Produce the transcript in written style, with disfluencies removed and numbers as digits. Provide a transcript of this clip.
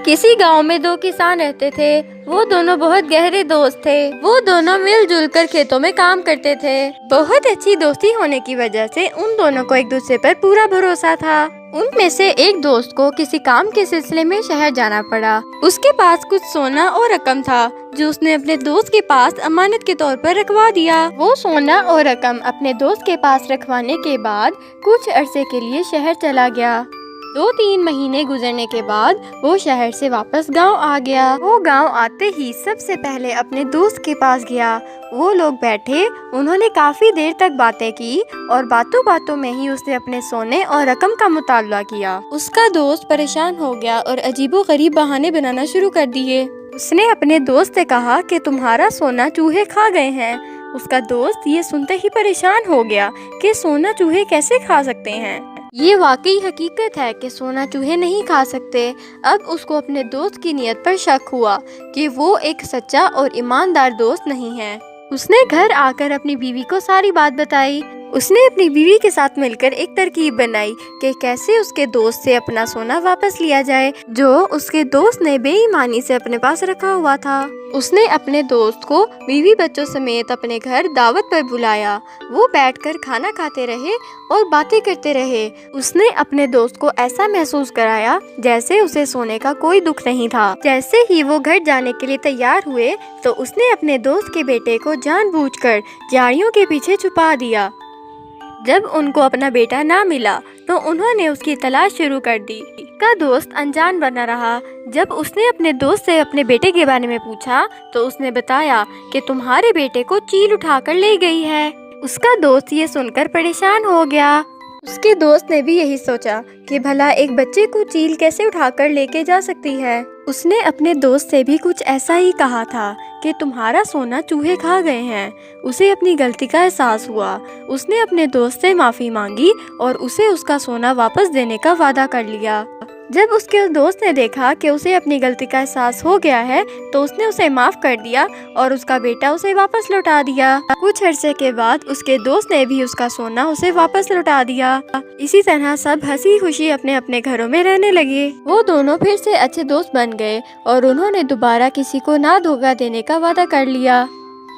کسی گاؤں میں دو کسان رہتے تھے۔ وہ دونوں بہت گہرے دوست تھے۔ وہ دونوں مل جل کر کھیتوں میں کام کرتے تھے۔ بہت اچھی دوستی ہونے کی وجہ سے ان دونوں کو ایک دوسرے پر پورا بھروسہ تھا۔ ان میں سے ایک دوست کو کسی کام کے سلسلے میں شہر جانا پڑا۔ اس کے پاس کچھ سونا اور رقم تھا جو اس نے اپنے دوست کے پاس امانت کے طور پر رکھوا دیا۔ وہ سونا اور رقم اپنے دوست کے پاس رکھوانے کے بعد کچھ عرصے کے لیے شہر چلا گیا۔ 2-3 مہینے گزرنے کے بعد وہ شہر سے واپس گاؤں آ گیا۔ وہ گاؤں آتے ہی سب سے پہلے اپنے دوست کے پاس گیا۔ وہ لوگ بیٹھے، انہوں نے کافی دیر تک باتیں کی اور باتوں باتوں میں ہی اس نے اپنے سونے اور رقم کا مطالبہ کیا۔ اس کا دوست پریشان ہو گیا اور عجیب و غریب بہانے بنانا شروع کر دیے۔ اس نے اپنے دوست سے کہا کہ تمہارا سونا چوہے کھا گئے ہیں۔ اس کا دوست یہ سنتے ہی پریشان ہو گیا کہ سونا چوہے کیسے کھا سکتے ہیں۔ یہ واقعی حقیقت ہے کہ سونا چوہے نہیں کھا سکتے۔ اب اس کو اپنے دوست کی نیت پر شک ہوا کہ وہ ایک سچا اور ایماندار دوست نہیں ہے۔ اس نے گھر آ کر اپنی بیوی کو ساری بات بتائی۔ اس نے اپنی بیوی کے ساتھ مل کر ایک ترکیب بنائی کہ کیسے اس کے دوست سے اپنا سونا واپس لیا جائے جو اس کے دوست نے بے ایمانی سے اپنے پاس رکھا ہوا تھا۔ اس نے اپنے دوست کو بیوی بچوں سمیت اپنے گھر دعوت پر بلایا۔ وہ بیٹھ کر کھانا کھاتے رہے اور باتیں کرتے رہے۔ اس نے اپنے دوست کو ایسا محسوس کرایا جیسے اسے سونے کا کوئی دکھ نہیں تھا۔ جیسے ہی وہ گھر جانے کے لیے تیار ہوئے تو اس نے اپنے دوست کے بیٹے کو جان بوجھ کر جھاڑیوں کے پیچھے چھپا دیا۔ جب ان کو اپنا بیٹا نہ ملا تو انہوں نے اس کی تلاش شروع کر دی۔ کا دوست انجان بنا رہا۔ جب اس نے اپنے دوست سے اپنے بیٹے کے بارے میں پوچھا تو اس نے بتایا کہ تمہارے بیٹے کو چیل اٹھا کر لے گئی ہے۔ اس کا دوست یہ سن کر پریشان ہو گیا۔ اس کے دوست نے بھی یہی سوچا کہ بھلا ایک بچے کو چیل کیسے اٹھا کر لے کے جا سکتی ہے۔ اس نے اپنے دوست سے بھی کچھ ایسا ہی کہا تھا کہ تمہارا سونا چوہے کھا گئے ہیں۔ اسے اپنی غلطی کا احساس ہوا۔ اس نے اپنے دوست سے معافی مانگی اور اسے اس کا سونا واپس دینے کا وعدہ کر لیا۔ جب اس کے دوست نے دیکھا کہ اسے اپنی غلطی کا احساس ہو گیا ہے تو اس نے اسے معاف کر دیا اور اس کا بیٹا اسے واپس لوٹا دیا۔ کچھ عرصے کے بعد اس کے دوست نے بھی اس کا سونا اسے واپس لوٹا دیا۔ اسی طرح سب ہنسی خوشی اپنے اپنے گھروں میں رہنے لگے۔ وہ دونوں پھر سے اچھے دوست بن گئے اور انہوں نے دوبارہ کسی کو نہ دھوکہ دینے کا وعدہ کر لیا۔